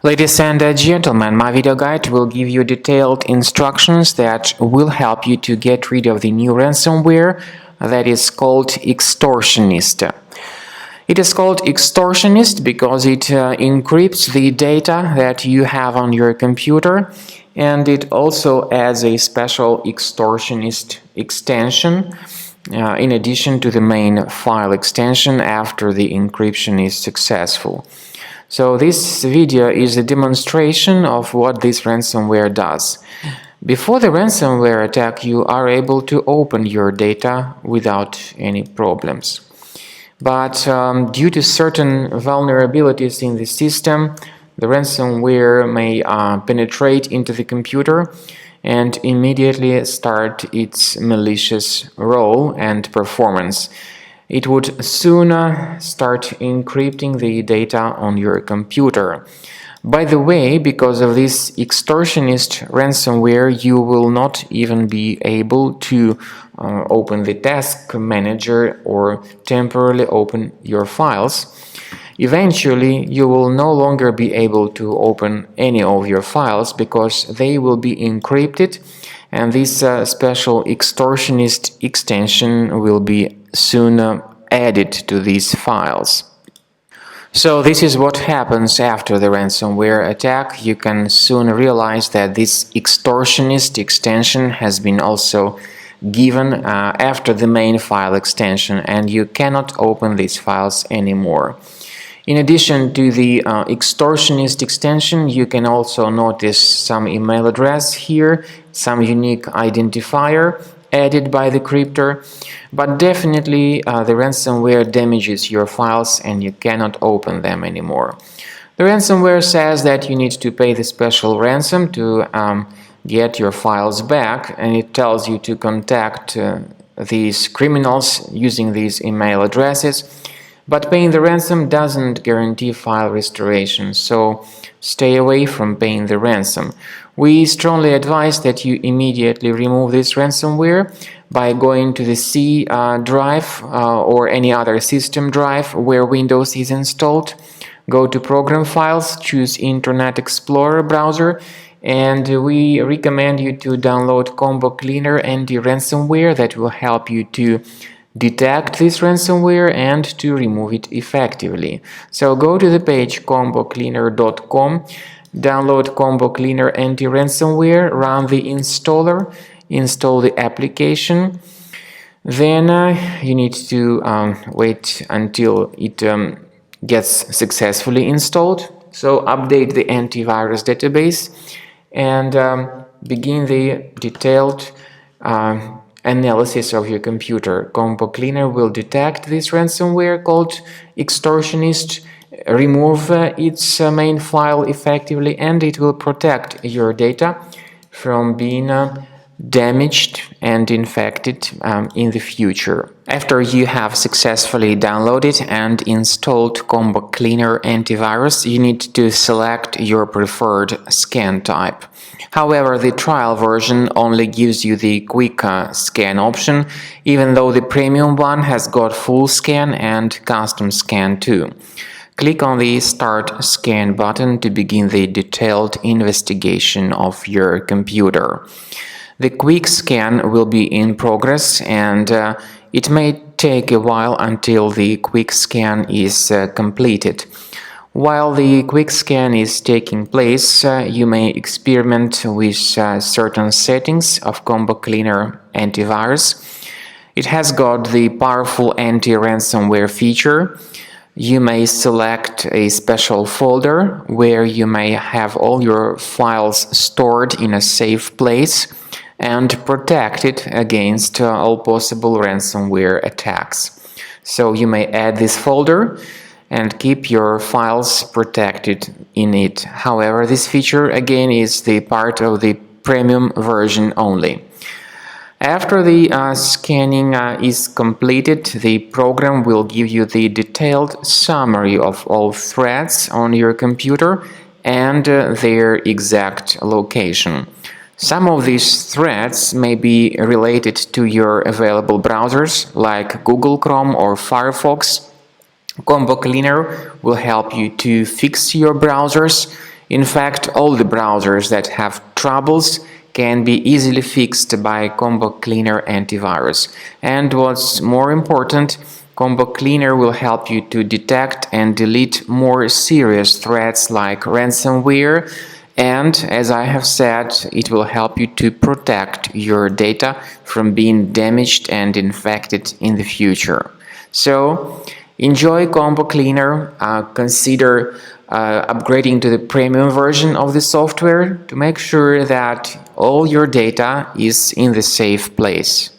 Ladies and gentlemen, my video guide will give you detailed instructions that will help you to get rid of the new ransomware that is called Extortionist. It is called Extortionist because it encrypts the data that you have on your computer, and it also adds a special Extortionist extension in addition to the main file extension after the encryption is successful. So this video is a demonstration of what this ransomware does. Before the ransomware attack, you are able to open your data without any problems. But due to certain vulnerabilities in the system, the ransomware may penetrate into the computer and immediately start its malicious role and performance. It would soon start encrypting the data on your computer. By the way, because of this extortionist ransomware, you will not even be able to open the task manager or temporarily open your files. Eventually, you will no longer be able to open any of your files because they will be encrypted, and this special extortionist extension will be soon added to these files. So this is what happens after the ransomware attack. You can soon realize that this extortionist extension has been also given after the main file extension, and you cannot open these files anymore. In addition to the extortionist extension, you can also notice some email address here, some unique identifier added by the decryptor, but definitely the ransomware damages your files and you cannot open them anymore. The ransomware says that you need to pay the special ransom to get your files back, and it tells you to contact these criminals using these email addresses. But paying the ransom doesn't guarantee file restoration, so stay away from paying the ransom. We strongly advise that you immediately remove this ransomware by going to the C drive or any other system drive where Windows is installed. Go to Program Files, choose Internet Explorer browser, and we recommend you to download Combo Cleaner anti-ransomware that will help you to detect this ransomware and to remove it effectively. So go to the page combocleaner.com, download Combo Cleaner anti-ransomware, run the installer, install the application. Then you need to wait until it gets successfully installed. So update the antivirus database and begin the detailed analysis of your computer. Combo Cleaner will detect this ransomware called Extortionist, remove its main file effectively, and it will protect your data from being damaged and infected in the future. After you have successfully downloaded and installed Combo Cleaner antivirus, you need to select your preferred scan type. However, the trial version only gives you the quick scan option, even though the premium one has got full scan and custom scan too. Click on the Start Scan button to begin the detailed investigation of your computer. The quick scan will be in progress, and it may take a while until the quick scan is completed. While the quick scan is taking place, you may experiment with certain settings of Combo Cleaner antivirus. It has got the powerful anti-ransomware feature. You may select a special folder where you may have all your files stored in a safe place and protect it against all possible ransomware attacks. So you may add this folder and keep your files protected in it. However, this feature again is the part of the premium version only. After the scanning is completed, the program will give you the detailed summary of all threats on your computer and their exact location. Some of these threats may be related to your available browsers like Google Chrome or Firefox. Combo Cleaner will help you to fix your browsers In fact, all the browsers that have troubles can be easily fixed by Combo Cleaner antivirus. And what's more important, Combo Cleaner will help you to detect and delete more serious threats like ransomware, and as I have said, it will help you to protect your data from being damaged and infected in the future. So, enjoy Combo Cleaner. Consider upgrading to the premium version of the software to make sure that all your data is in the safe place.